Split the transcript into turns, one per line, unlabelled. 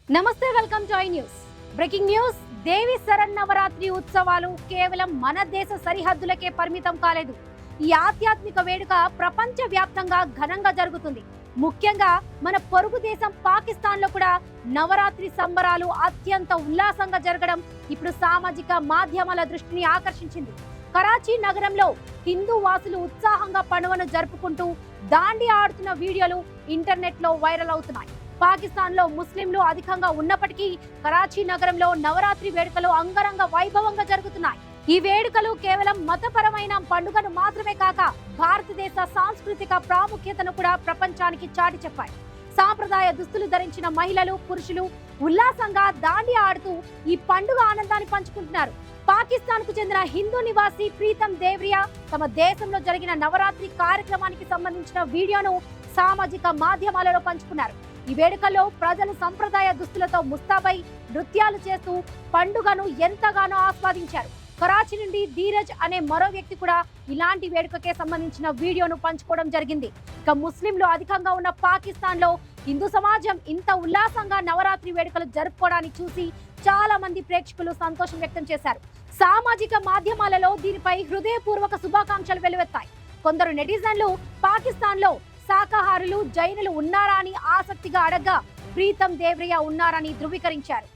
నమస్తే, welcome to I news. Breaking news. Devi Sharannavaratri ఉత్సవాలు కేవలం మన దేశ సరిహద్దులకే పరిమితం కాలేదు. ఈ ఆధ్యాత్మిక వేడుక ప్రపంచ వ్యాప్తంగా ఘనంగా జరుగుతుంది. ముఖ్యంగా మన పొరుగు దేశం పాకిస్తాన్ లో కూడా నవరాత్రి సంబరాలు అత్యంత ఉల్లాసంగా జరగడం ఇప్పుడు సామాజిక మాధ్యమాల దృష్టిని ఆకర్షించింది. కరాచీ నగరంలో హిందూ వాసులు ఉత్సాహంగా పండుగను జరుపుకుంటూ దాండి ఆడుతున్న వీడియోలు ఇంటర్నెట్ లో వైరల్ అవుతున్నాయి. పాకిస్తాన్ లో ముస్లింలు అధికంగా ఉన్నప్పటికీ కరాచీ నగరంలో నవరాత్రి వేడుకలు అంగరంగ వైభవంగా జరుగుతున్నాయి. ఈ వేడుకలు కేవలం మతపరమైన పండుగను మాత్రమే కాక భారతదేశ సాంస్కృతిక ప్రాముఖ్యతను కూడా ప్రపంచానికి చాటి చెప్పాయి. సాంప్రదాయ దుస్తులు ధరించిన మహిళలు, పురుషులు ఉల్లాసంగా దాండి ఆడుతూ ఈ పండుగ ఆనందాన్ని పంచుకుంటున్నారు. పాకిస్తాన్ కు చెందిన హిందూ నివాసి ప్రీతం దేవ్రియా తమ దేశంలో జరిగిన నవరాత్రి కార్యక్రమానికి సంబంధించిన వీడియోను సామాజిక మాధ్యమాలలో పంచుకున్నారు. ఈ వేడుకల్లో ప్రజలు సంప్రదాయ దుస్తులతో ముస్తాబై నృత్యాలు చేస్తూ పండుగను ఎంతగానో ఆస్వాదించారు. కరాచీ నుండి ధీరజ్ అనే మరో వ్యక్తి కూడా ఇలాంటి వేడుకకే సంబంధించిన వీడియోను పంచుకోవడం జరిగింది. ఇక ముస్లింలు అధికంగా ఉన్న పాకిస్తాన్ లో హిందూ సమాజం ఇంత ఉల్లాసంగా నవరాత్రి వేడుకలు జరుపుకోవడాన్ని చూసి చాలా మంది ప్రేక్షకులు సంతోషం వ్యక్తం చేశారు. సామాజిక మాధ్యమాలలో దీనిపై హృదయపూర్వక శుభాకాంక్షలు వెల్లువెత్తాయి. కొందరు నెటిజన్లు పాకిస్తాన్ లో శాకాహారులు, జైనులు ఉన్నారా అని ఆసక్తిగా అడగ్గా ప్రీతం దేవ్రియా ఉన్నారని ధృవీకరించారు.